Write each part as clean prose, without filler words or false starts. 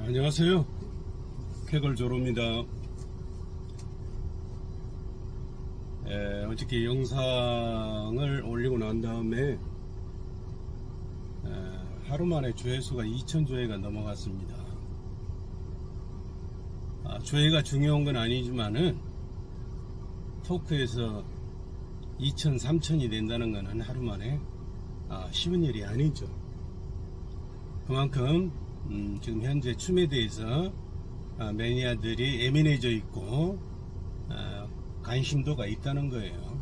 안녕하세요. 쾌걸조로입니다. 어저께 영상을 올리고 난 다음에 하루 만에 조회수가 2000조회가 넘어갔습니다. 조회가 중요한 건 아니지만은 토크에서 2000, 3000이 된다는 것은 하루 만에 쉬운 일이 아니죠. 그만큼 지금 현재 춤에 대해서 매니아들이 예민해져 있고 관심도가 있다는 거예요.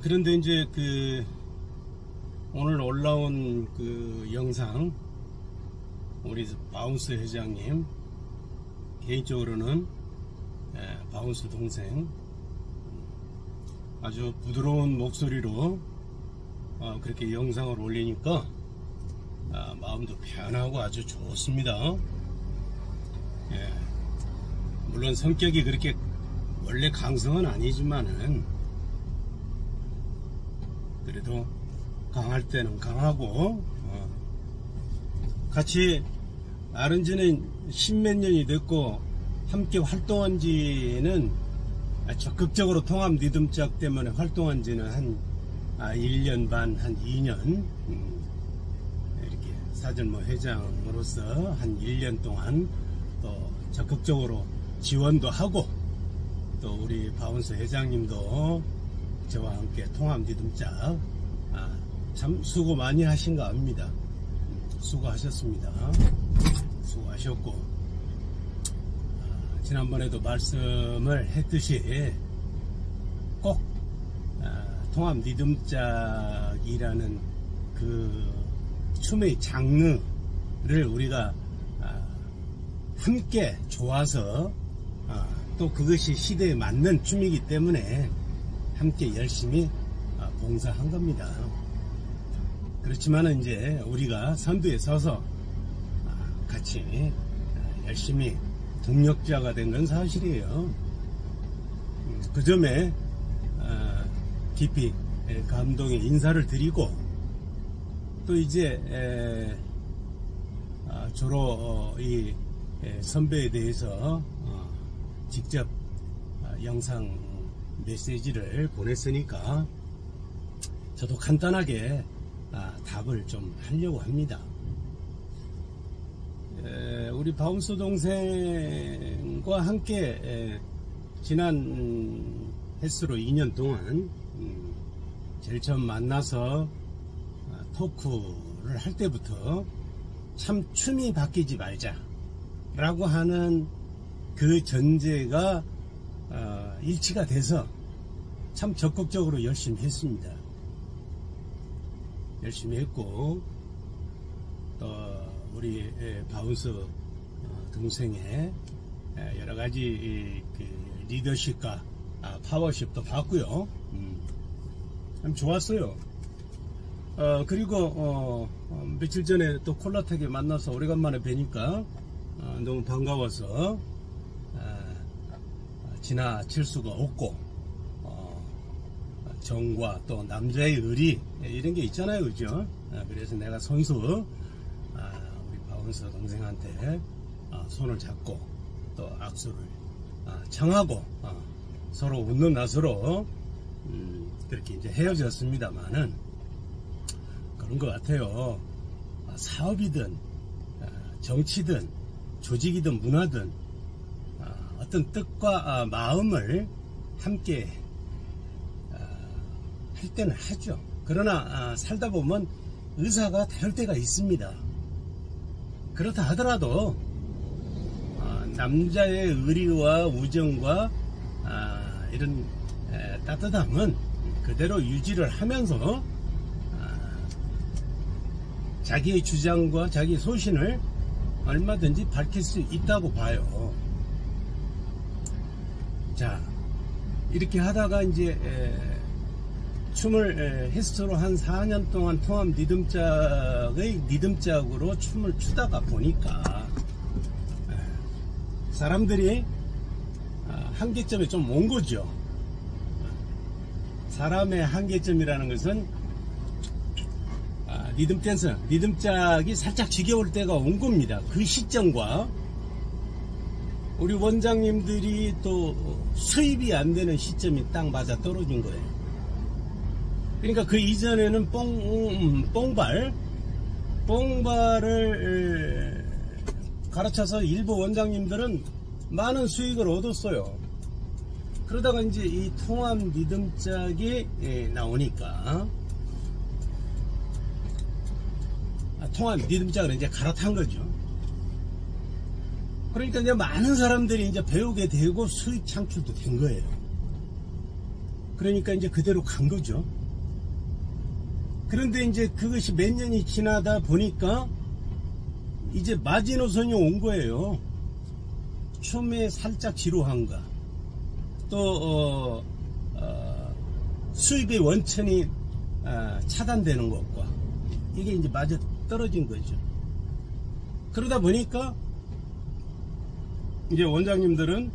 그런데 이제 오늘 올라온 영상, 우리 바운스 회장님, 개인적으로는 바운스 동생 아주 부드러운 목소리로 그렇게 영상을 올리니까 마음도 편하고 아주 좋습니다. 물론 성격이 그렇게 원래 강성은 아니지만은 그래도 강할 때는 강하고 같이 아는 지는 십몇 년이 됐고 함께 활동한 지는 적극적으로 통합 리듬짝 때문에 활동한 지는 한 1년 반, 한 2년 이렇게 사절모 회장으로서 한 1년 동안 또 적극적으로 지원도 하고, 또 우리 바운스 회장님도 저와 함께 통합 리듬짝 참 수고 많이 하신가 합니다. 수고하셨습니다. 수고하셨고, 지난번에도 말씀을 했듯이 꼭 통합 리듬짝이라는 그 춤의 장르를 우리가 함께 좋아서 또 그것이 시대에 맞는 춤이기 때문에 함께 열심히 봉사한 겁니다. 그렇지만 이제 우리가 선두에 서서 같이 열심히 동력자가 된 건 사실이에요. 그 점에 깊이 감동의 인사를 드리고, 또 이제 조로 이 선배에 대해서 직접 영상 메시지를 보냈으니까 저도 간단하게 답을 좀 하려고 합니다. 우리 바운스 동생과 함께 지난 횟수로 2년 동안 제일 처음 만나서 토크를 할 때부터 참 춤이 바뀌지 말자 라고 하는 그 전제가 일치가 돼서 참 적극적으로 열심히 했습니다. 열심히 했고, 또 우리 바운스 동생의 여러가지 리더십과 파워십도 봤고요. 참 좋았어요. 그리고 며칠 전에 또 콜라텍에 만나서 오래간만에 뵈니까 너무 반가워서 지나칠 수가 없고, 정과 또 남자의 의리 이런 게 있잖아요, 그죠? 그래서 내가 손수 우리 바운스 동생한테 손을 잡고 또 악수를 청하고 서로 웃는 낯으로 그렇게 이제 헤어졌습니다만은, 그런 것 같아요. 사업이든 정치든 조직이든 문화든 어떤 뜻과 마음을 함께 할 때는 하죠. 그러나 살다 보면 의사가 다를 때가 있습니다. 그렇다 하더라도 남자의 의리와 우정과 이런 따뜻함은 그대로 유지를 하면서 자기의 주장과 자기의 소신을 얼마든지 밝힐 수 있다고 봐요. 자, 이렇게 하다가 이제 춤을 횟수로 한 4년 동안 통합 리듬짝의 리듬짝으로 춤을 추다가 보니까 사람들이 한계점에 좀 온 거죠. 사람의 한계점이라는 것은 리듬 댄서, 리듬짝이 살짝 지겨울 때가 온 겁니다. 그 시점과 우리 원장님들이 또 수입이 안 되는 시점이 딱 맞아 떨어진 거예요. 그러니까 그 이전에는 뽕발을 가르쳐서 일부 원장님들은 많은 수익을 얻었어요. 그러다가 이제 이 통합 리듬짝이 나오니까 통합 리듬짝을 이제 갈아탄 거죠. 그러니까 이제 많은 사람들이 이제 배우게 되고 수익 창출도 된 거예요. 그러니까 이제 그대로 간 거죠. 그런데 이제 그것이 몇 년이 지나다 보니까 이제 마지노선이 온 거예요. 춤의 살짝 지루함과 또 수입의 원천이 차단되는 것과 이게 이제 맞아 떨어진 거죠. 그러다 보니까 이제 원장님들은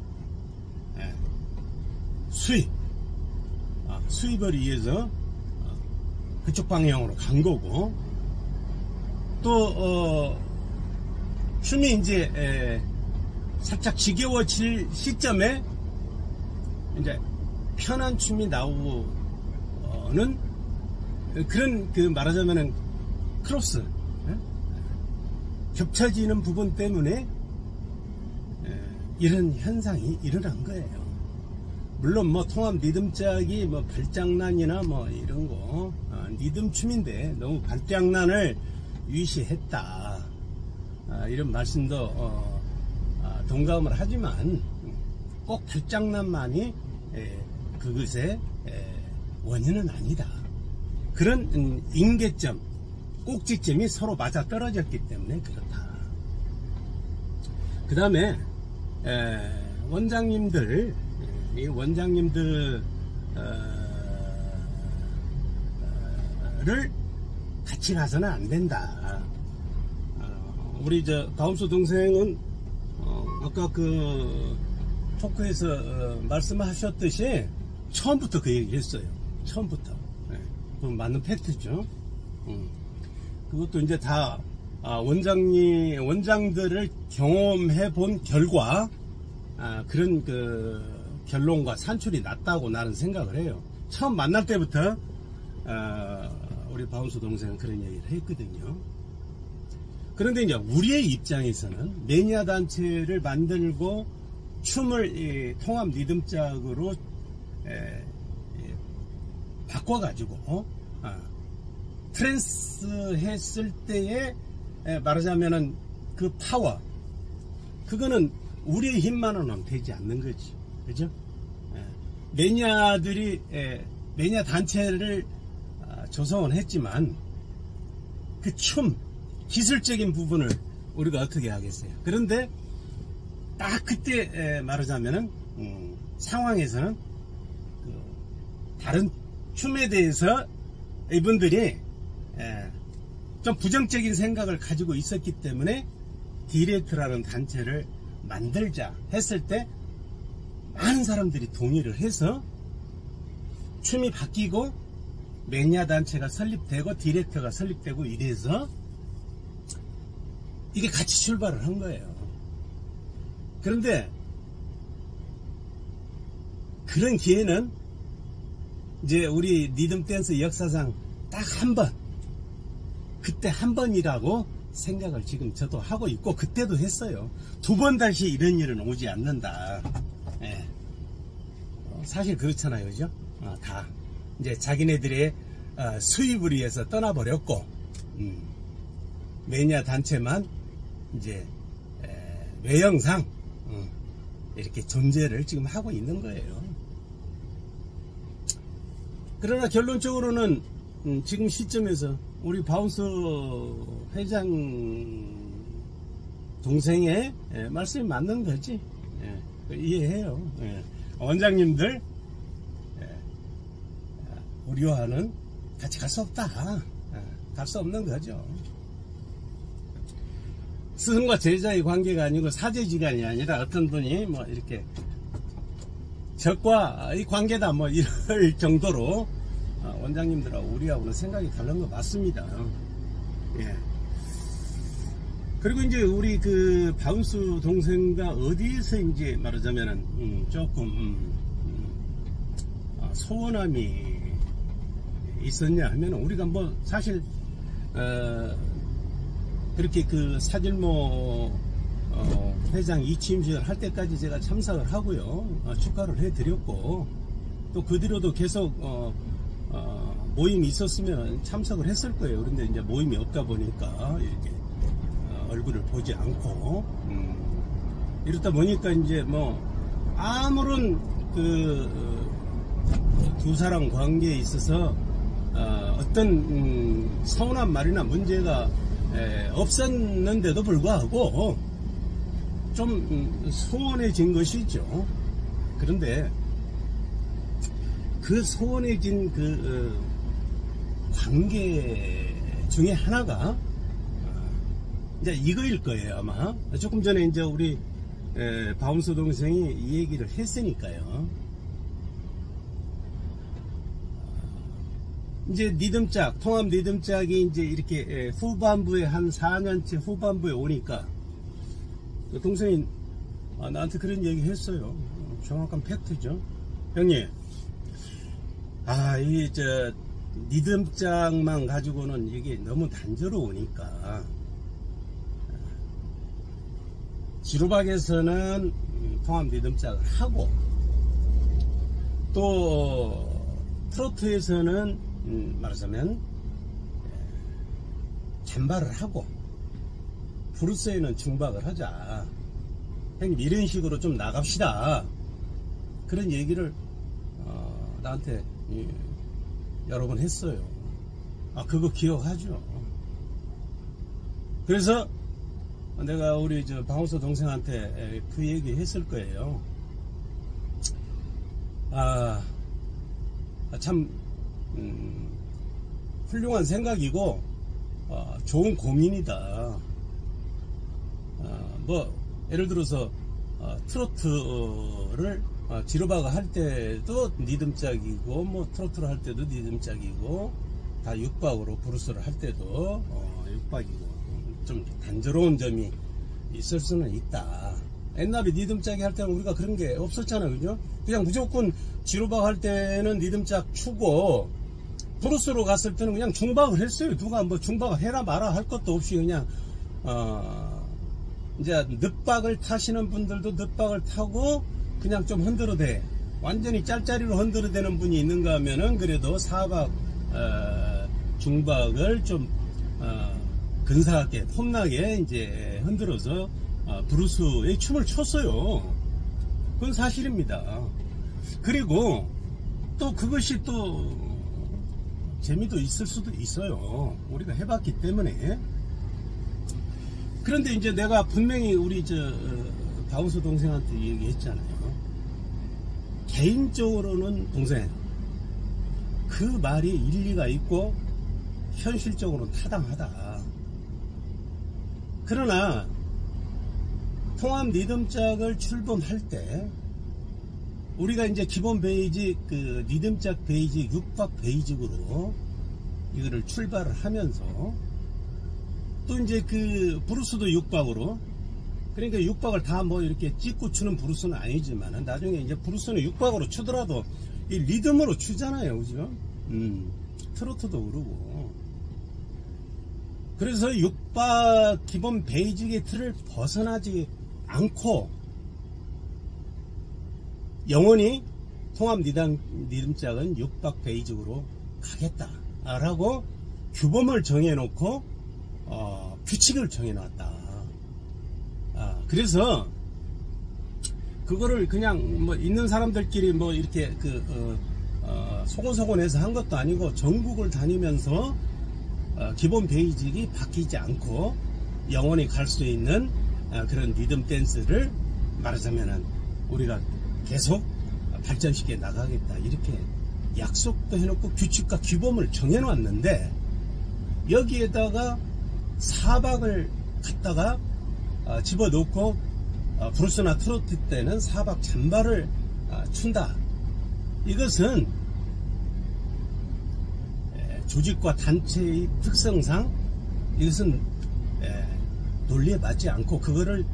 수입을 위해서 그쪽 방향으로 간 거고, 또 춤이 이제 살짝 지겨워질 시점에 이제 편한 춤이 나오는 그런 그 말하자면은 크로스 겹쳐지는 부분 때문에 이런 현상이 일어난 거예요. 물론 뭐 통합 리듬짝이 뭐 발장난이나 뭐 이런 거 리듬 춤인데 너무 발장난을 위시했다, 이런 말씀도 동감을 하지만 꼭 발장난만이 그것의 원인은 아니다. 그런 임계점, 꼭지점이 서로 맞아 떨어졌기 때문에 그렇다. 그 다음에 원장님들 를 같이 가서는 안 된다. 우리 저 가운수 동생은 아까 그 토크에서 말씀하셨듯이 처음부터 그 얘기 했어요. 처음부터. 그건 맞는 팩트죠. 그것도 이제 다 원장들을 경험해 본 결과 그런 그 결론과 산출이 났다고 나는 생각을 해요. 처음 만날 때부터 우리 바운스 동생은 그런 얘기를 했거든요. 그런데 이제 우리의 입장에서는 매니아 단체를 만들고 춤을 통합 리듬짝으로 바꿔가지고 트랜스 했을 때에 말하자면은 그 파워, 그거는 우리의 힘만으로는 되지 않는 거지. 그죠? 매니아들이 매니아 단체를 조성을 했지만 그 춤 기술적인 부분을 우리가 어떻게 하겠어요? 그런데 딱 그때 말하자면은 상황에서는 다른 춤에 대해서 이분들이 좀 부정적인 생각을 가지고 있었기 때문에 디렉트라는 단체를 만들자 했을 때 많은 사람들이 동의를 해서 춤이 바뀌고 매니아 단체가 설립되고 디렉터가 설립되고 이래서 이게 같이 출발을 한 거예요. 그런데 그런 기회는 이제 우리 리듬 댄스 역사상 딱 한 번, 그때 한 번이라고 생각을 지금 저도 하고 있고 그때도 했어요. 두 번 다시 이런 일은 오지 않는다. 사실 그렇잖아요, 그죠? 다 이제 자기네들의 수입을 위해서 떠나버렸고 매니아 단체만 이제 외형상 이렇게 존재를 지금 하고 있는 거예요. 그러나 결론적으로는 지금 시점에서 우리 바운스 회장 동생의 말씀이 맞는 거지. 이해해요. 원장님들 우리와는 같이 갈 수 없다. 갈 수 없는 거죠. 스승과 제자의 관계가 아니고 사제지간이 아니라 어떤 분이 뭐 이렇게 적과 이 관계다 뭐 이럴 정도로 원장님들하고 우리하고는 생각이 다른 거 맞습니다. 예. 그리고 이제 우리 그 바운스 동생과 어디에서 이제 말하자면은 조금 소원함이 있었냐 하면, 우리가 뭐 사실 그렇게 그 사질모 회장 이취임식을 할 때까지 제가 참석을 하고요, 축하를 해드렸고, 또 그 뒤로도 계속 모임이 있었으면 참석을 했을 거예요. 그런데 이제 모임이 없다 보니까 이렇게 얼굴을 보지 않고, 이렇다 보니까 이제 뭐 아무런 그 두 사람 관계에 있어서 어떤 서운한 말이나 문제가 없었는데도 불구하고 좀 소원해진 것이죠. 그런데 그 소원해진 그 관계 중에 하나가 이제 이거일 거예요. 아마 조금 전에 이제 우리 바운스 동생이 이 얘기를 했으니까요. 이제 리듬짝, 통합 리듬짝이 이제 이렇게 후반부에 한 4년째 후반부에 오니까 동생이 나한테 그런 얘기 했어요. 정확한 팩트죠. 형님, 이 리듬짝만 가지고는 이게 너무 단조로우니까 지루박에서는 통합 리듬짝을 하고, 또 트로트에서는 말하자면 잔발을 하고, 브루스에는 중박을 하자. 형님, 이런 식으로 좀 나갑시다. 그런 얘기를 나한테 여러 번 했어요. 그거 기억하죠. 그래서 내가 우리 바운스 동생한테 그 얘기 했을 거예요. 참 훌륭한 생각이고 좋은 고민이다. 뭐 예를 들어서 트로트를 지루바가 할 때도 리듬짝이고, 뭐 트로트를 할 때도 리듬짝이고, 다 육박으로 브루스를 할 때도 육박이고, 좀 단조로운 점이 있을 수는 있다. 옛날에 리듬짝이 할 때는 우리가 그런 게 없었잖아요. 그죠? 그냥 무조건 지루박 할 때는 리듬짝 추고, 브루스로 갔을 때는 그냥 중박을 했어요. 누가 뭐 중박을 해라 마라 할 것도 없이 그냥 이제 늦박을 타시는 분들도 늦박을 타고 그냥 좀 흔들어대, 완전히 짤짤이로 흔들어대는 분이 있는가 하면은 그래도 사박 중박을 좀 근사하게 폼나게 이제 흔들어서 브루스의 춤을 췄어요. 그건 사실입니다. 그리고 또 그것이 또 재미도 있을 수도 있어요. 우리가 해봤기 때문에. 그런데 이제 내가 분명히 우리 바운스 동생한테 얘기했잖아요. 개인적으로는 동생, 그 말이 일리가 있고 현실적으로는 타당하다. 그러나 통합 리듬짝을 출범할 때 우리가 이제 기본 베이직, 그 리듬짝 베이직, 육박 베이직으로 이거를 출발을 하면서, 또 이제 그 브루스도 육박으로, 그러니까 육박을 다 뭐 이렇게 찍고 추는 브루스는 아니지만은 나중에 이제 브루스는 육박으로 추더라도 이 리듬으로 추잖아요. 그죠? 트로트도 그러고. 그래서 육박 기본 베이직의 틀을 벗어나지 않고 영원히 통합 리듬짝은 육박 베이직으로 가겠다라고 규범을 정해놓고 규칙을 정해놨다. 그래서 그거를 그냥 뭐 있는 사람들끼리 뭐 이렇게 소곤소곤해서 한 것도 아니고, 전국을 다니면서 기본 베이직이 바뀌지 않고 영원히 갈 수 있는 그런 리듬 댄스를 말하자면은 우리가 계속 발전시켜 나가겠다, 이렇게 약속도 해놓고 규칙과 규범을 정해놨는데, 여기에다가 사박을 갖다가 집어넣고 브루스나 트로트 때는 사박 잔발을 춘다. 이것은 조직과 단체의 특성상 이것은 논리에 맞지 않고 그거를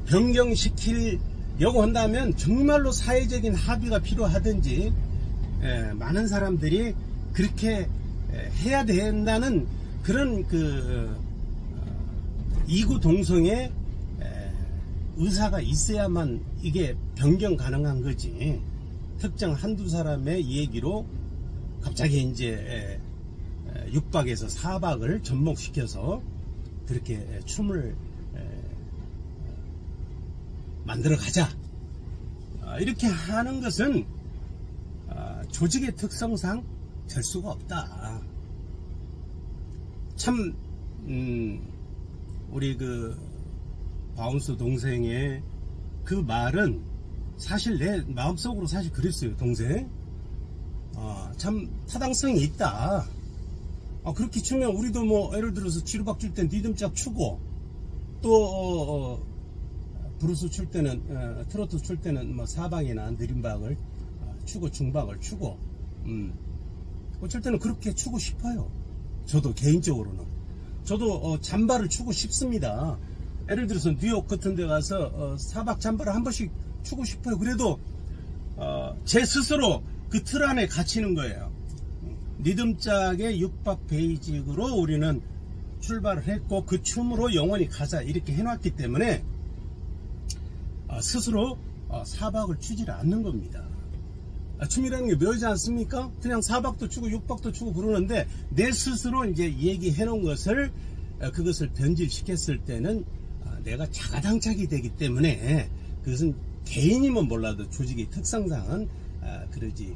변경시키려고 한다면 정말로 사회적인 합의가 필요하든지 많은 사람들이 그렇게 해야 된다는 그런 그 이구동성의 의사가 있어야만 이게 변경 가능한 거지. 특정 한두 사람의 얘기로 갑자기 이제 6박에서 4박을 접목시켜서 그렇게 춤을 만들어 가자 이렇게 하는 것은 조직의 특성상 될 수가 없다. 참 우리 그 바운스 동생의 그 말은 사실 내 마음속으로 사실 그랬어요. 동생 참 타당성이 있다. 그렇게 추면 우리도 뭐 예를 들어서 지루박 줄 땐 리듬짝 추고 또 브루스 출 때는 트로트 출 때는 뭐 사박이나 느림박을 추고 중박을 추고 어쩔 때는 그렇게 추고 싶어요. 저도 개인적으로는 저도 잠바를 추고 싶습니다. 예를 들어서 뉴욕 같은 데 가서 사박 잠바를 한 번씩 추고 싶어요. 그래도 제 스스로 그 틀 안에 갇히는 거예요. 리듬짝의 6박 베이직으로 우리는 출발을 했고 그 춤으로 영원히 가자 이렇게 해놨기 때문에 스스로 사박을 추지를 않는 겁니다. 춤이라는 게 묘하지 않습니까? 그냥 4박도 추고 6박도 추고 그러는데 내 스스로 이제 얘기해 놓은 것을 그것을 변질시켰을 때는 내가 자가당착이 되기 때문에 그것은 개인이면 몰라도 조직의 특성상은 그러지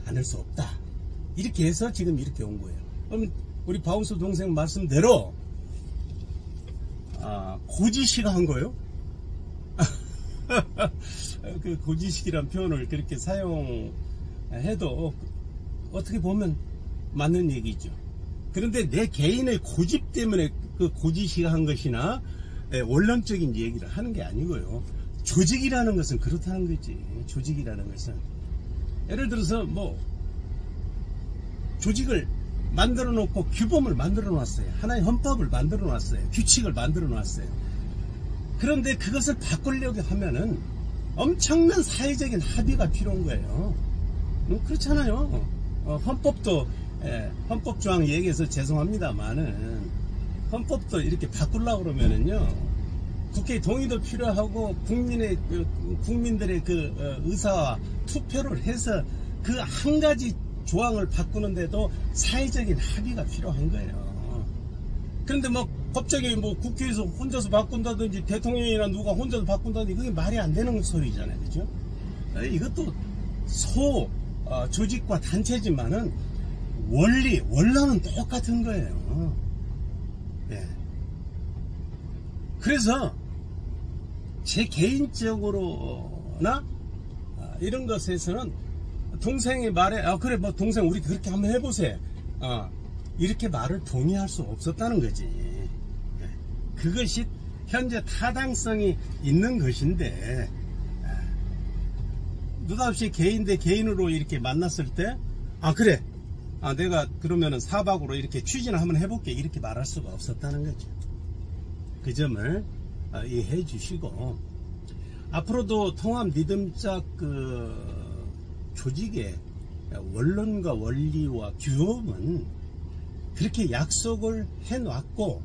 않을 수 없다. 이렇게 해서 지금 이렇게 온 거예요. 그럼 우리 바운스 동생 말씀대로 고지식가 한 거예요. 그 고지식이란 표현을 그렇게 사용해도 어떻게 보면 맞는 얘기죠. 그런데 내 개인의 고집 때문에 그 고지식한 것이나 원론적인 얘기를 하는 게 아니고요. 조직이라는 것은 그렇다는 거지. 조직이라는 것은 예를 들어서 뭐 조직을 만들어 놓고 규범을 만들어 놨어요. 하나의 헌법을 만들어 놨어요. 규칙을 만들어 놨어요. 그런데 그것을 바꾸려고 하면은 엄청난 사회적인 합의가 필요한 거예요. 그렇잖아요. 헌법도 헌법조항 얘기해서 죄송합니다만은 헌법도 이렇게 바꾸려고 그러면은요 국회 동의도 필요하고 국민들의 그 의사와 투표를 해서 그 한 가지 조항을 바꾸는데도 사회적인 합의가 필요한 거예요. 그런데 뭐 갑자기 뭐 국회에서 혼자서 바꾼다든지 대통령이나 누가 혼자서 바꾼다든지 그게 말이 안 되는 소리잖아요. 그죠? 이것도 조직과 단체지만은 원론은 똑같은 거예요. 예. 그래서 제 개인적으로나 이런 것에서는 동생의 말에 그래 뭐 동생 우리 그렇게 한번 해보세요. 이렇게 말을 동의할 수 없었다는 거지. 예. 그것이 현재 타당성이 있는 것인데 느닷없이 개인 대 개인으로 이렇게 만났을 때 그래 내가 그러면은 사박으로 이렇게 추진을 한번 해볼게 이렇게 말할 수가 없었다는 거죠. 그 점을 이해해 주시고 앞으로도 통합 리듬짝 그 조직의 원론과 원리와 규범은 그렇게 약속을 해놨고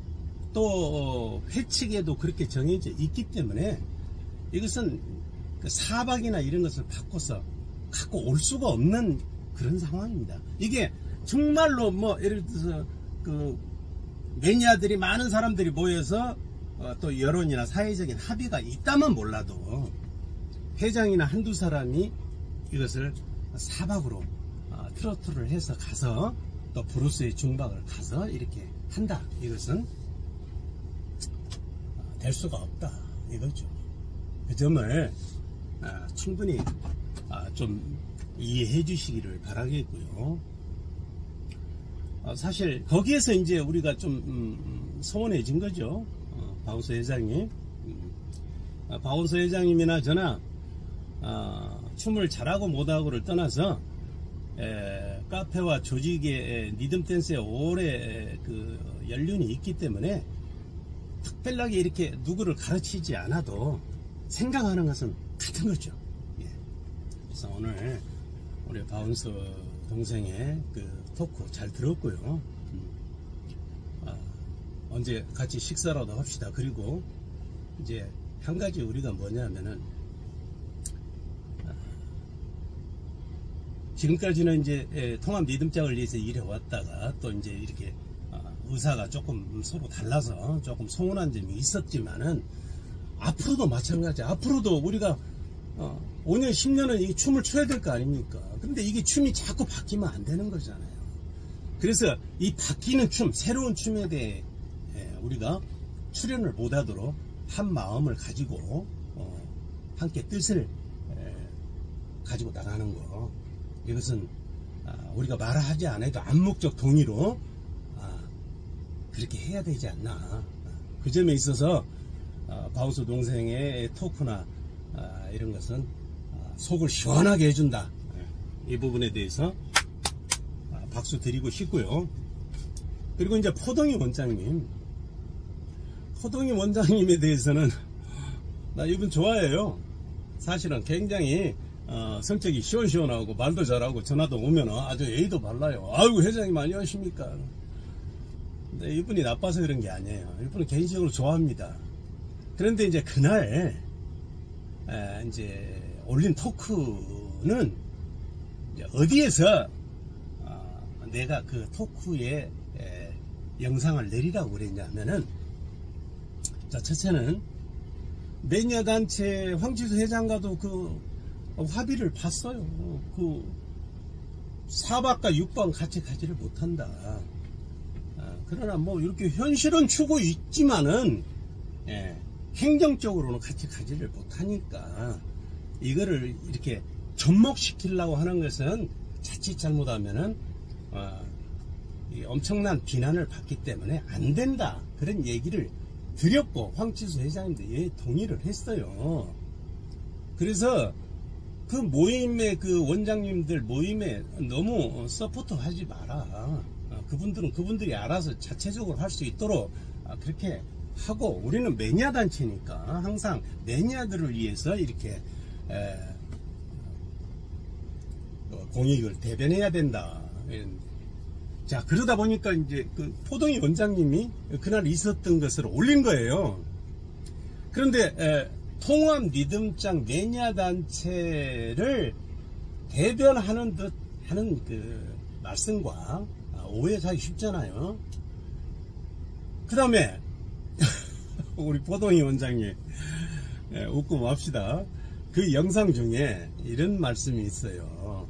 또 회칙에도 그렇게 정해져 있기 때문에 이것은 그 사박이나 이런 것을 바꿔서 갖고 올 수가 없는 그런 상황입니다. 이게 정말로 뭐 예를 들어서 그 매니아들이 많은 사람들이 모여서 또 여론이나 사회적인 합의가 있다면 몰라도 회장이나 한두 사람이 이것을 사박으로 트로트를 해서 가서 또 브루스의 중박을 가서 이렇게 한다. 이것은 될 수가 없다. 이거죠. 그 점을 충분히 좀 이해해 주시기를 바라겠고요. 사실 거기에서 이제 우리가 좀 서운해진 거죠. 바운스 회장님. 바운스 회장님이나 저나 춤을 잘하고 못하고를 떠나서 카페와 조직의 리듬 댄스에 오래 그 연륜이 있기 때문에 특별하게 이렇게 누구를 가르치지 않아도 생각하는 것은 같은 거죠. 예. 그래서 오늘 우리 바운스 동생의 그 토크 잘 들었고요. 언제 같이 식사라도 합시다. 그리고 이제 한 가지 우리가 뭐냐면은 지금까지는 이제 통합 리듬장을 위해서 일해왔다가 또 이제 이렇게 의사가 조금 서로 달라서 조금 소원한 점이 있었지만은 앞으로도 마찬가지. 앞으로도 우리가 5년 10년은 이 춤을 춰야 될 거 아닙니까? 근데 이게 춤이 자꾸 바뀌면 안 되는 거잖아요. 그래서 이 바뀌는 춤, 새로운 춤에 대해 우리가 출연을 못하도록 한 마음을 가지고 함께 뜻을 가지고 나가는 거, 이것은 우리가 말하지 않아도 암묵적 동의로 그렇게 해야 되지 않나. 그 점에 있어서 바운스 동생의 토크나 이런 것은 속을 시원하게 해준다. 이 부분에 대해서 박수 드리고 싶고요. 그리고 이제 포동이 원장님에 대해서는 나 이분 좋아해요. 사실은 굉장히 성격이 시원시원하고 말도 잘하고 전화도 오면 아주 예의도 발라요. 아이고 회장님 안녕하십니까. 근데 이분이 나빠서 그런 게 아니에요. 이분은 개인적으로 좋아합니다. 그런데 이제 그날 이제 올린 토크는 이제 어디에서 내가 그 토크에 영상을 내리라고 그랬냐면은, 자, 첫째는 매니아단체 황지수 회장과도 그 합의를 봤어요. 그 4박과 6박 같이 가지를 못한다. 그러나 뭐 이렇게 현실은 추고 있지만은 행정적으로는 같이 가지를 못하니까 이거를 이렇게 접목시키려고 하는 것은 자칫 잘못하면은 엄청난 비난을 받기 때문에 안 된다, 그런 얘기를 드렸고 황지수 회장님도 동의를 했어요. 그래서 그 모임에, 그 원장님들 모임에 너무 서포트 하지 마라. 그분들은 그분들이 알아서 자체적으로 할 수 있도록 그렇게 하고, 우리는 매니아 단체니까 항상 매니아들을 위해서 이렇게 공익을 대변해야 된다. 자, 그러다 보니까 이제 그 포동이 원장님이 그날 있었던 것을 올린 거예요. 그런데 통합 리듬장 매니아 단체를 대변하는 듯 하는 그 말씀과 오해하기 쉽잖아요. 그 다음에 우리 포동이 원장님, 웃고 맙시다. 그 영상 중에 이런 말씀이 있어요.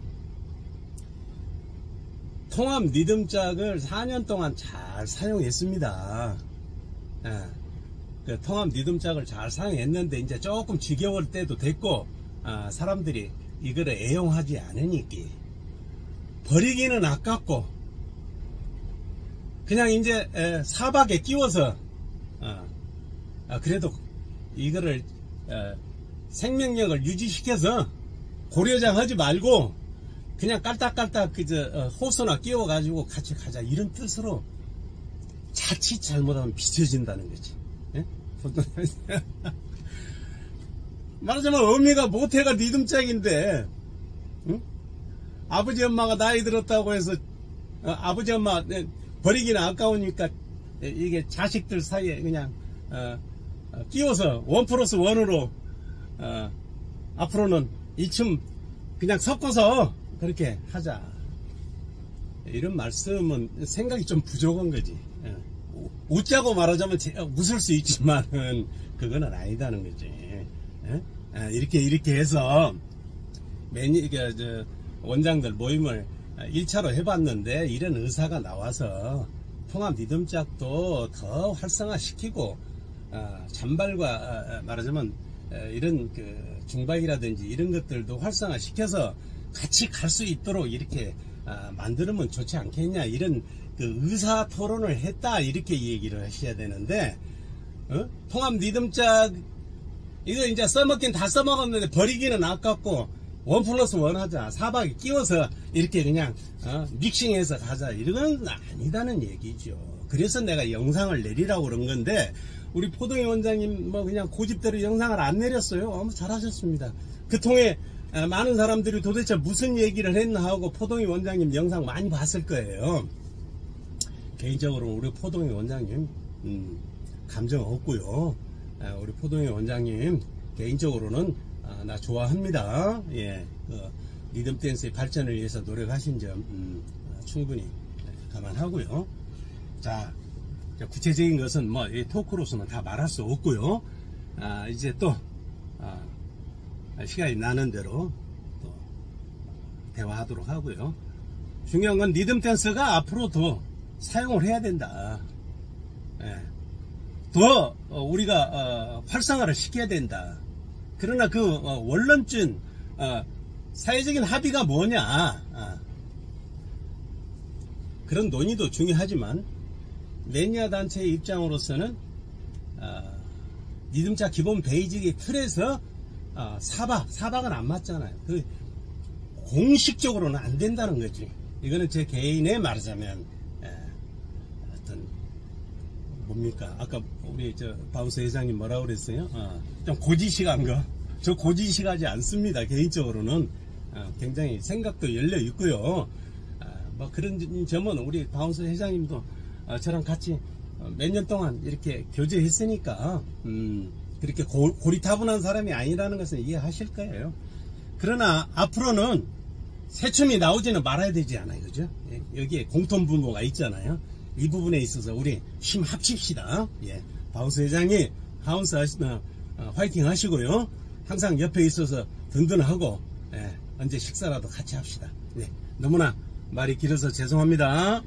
통합 리듬짝을 4년 동안 잘 사용했습니다. 그 통합 리듬짝을 잘 사용했는데 이제 조금 지겨울 때도 됐고, 사람들이 이거를 애용하지 않으니까 버리기는 아깝고 그냥 이제 사박에 끼워서 그래도 이거를 생명력을 유지시켜서 고려장 하지 말고 그냥 깔딱깔딱 그저 호수나 끼워 가지고 같이 가자, 이런 뜻으로 자칫 잘못하면 비춰진다는 거지. 예? 말하자면 의미가 모태가 리듬짝인데, 응? 아버지 엄마가 나이 들었다고 해서 아버지 엄마 버리기는 아까우니까 이게 자식들 사이에 그냥 끼워서 1+1으로 앞으로는 이 춤 그냥 섞어서 그렇게 하자, 이런 말씀은 생각이 좀 부족한 거지. 웃자고 말하자면 웃을 수 있지만은 그거는 아니다는 거지. 이렇게 해서 원장들 모임을 1차로 해봤는데 이런 의사가 나와서 통합 리듬짝도 더 활성화시키고 잔발과 말하자면 이런 그 중박이라든지 이런 것들도 활성화시켜서 같이 갈 수 있도록 이렇게 만들면 좋지 않겠냐, 이런 그 의사 토론을 했다, 이렇게 얘기를 하셔야 되는데, 통합 리듬짝 이거 이제 써먹긴 다 써먹었는데 버리기는 아깝고 1+1 하자, 4박에 끼워서 이렇게 그냥 믹싱해서 가자, 이건 아니다는 얘기죠. 그래서 내가 영상을 내리라고 그런 건데, 우리 포동희 원장님 뭐 그냥 고집대로 영상을 안 내렸어요. 잘하셨습니다. 그 통해 많은 사람들이 도대체 무슨 얘기를 했나 하고 포동희 원장님 영상 많이 봤을 거예요. 개인적으로 우리 포동희 원장님 감정 없고요. 우리 포동희 원장님 개인적으로는 나 좋아합니다. 예, 리듬 댄스의 발전을 위해서 노력하신 점 충분히 감안하고요. 자, 구체적인 것은 뭐 이 토크로서는 다 말할 수 없고요. 이제 또 시간이 나는 대로 또 대화하도록 하고요. 중요한 건 리듬 댄스가 앞으로 더 사용을 해야 된다. 예. 더 우리가 활성화를 시켜야 된다. 그러나 그 원론적 사회적인 합의가 뭐냐, 그런 논의도 중요하지만 매니아 단체의 입장으로서는 리듬자 기본 베이직의 틀에서 사박은 안 맞잖아요. 그 공식적으로는 안 된다는 거지. 이거는 제 개인의 말하자면 어떤 뭡니까? 아까 우리 바운스 회장님 뭐라고 그랬어요? 좀 고지식한 거. 저 고지식하지 않습니다. 개인적으로는 굉장히 생각도 열려 있고요. 뭐 그런 점은 우리 바운스 회장님도 저랑 같이 몇 년 동안 이렇게 교제했으니까 그렇게 고리타분한 사람이 아니라는 것은 이해하실 거예요. 그러나 앞으로는 새춤이 나오지는 말아야 되지 않아요, 그죠? 여기에 공통 분모가 있잖아요. 이 부분에 있어서 우리 힘 합칩시다. 예, 바운스 회장이 화이팅 하시고요. 항상 옆에 있어서 든든하고, 언제 식사라도 같이 합시다. 네, 너무나 말이 길어서 죄송합니다.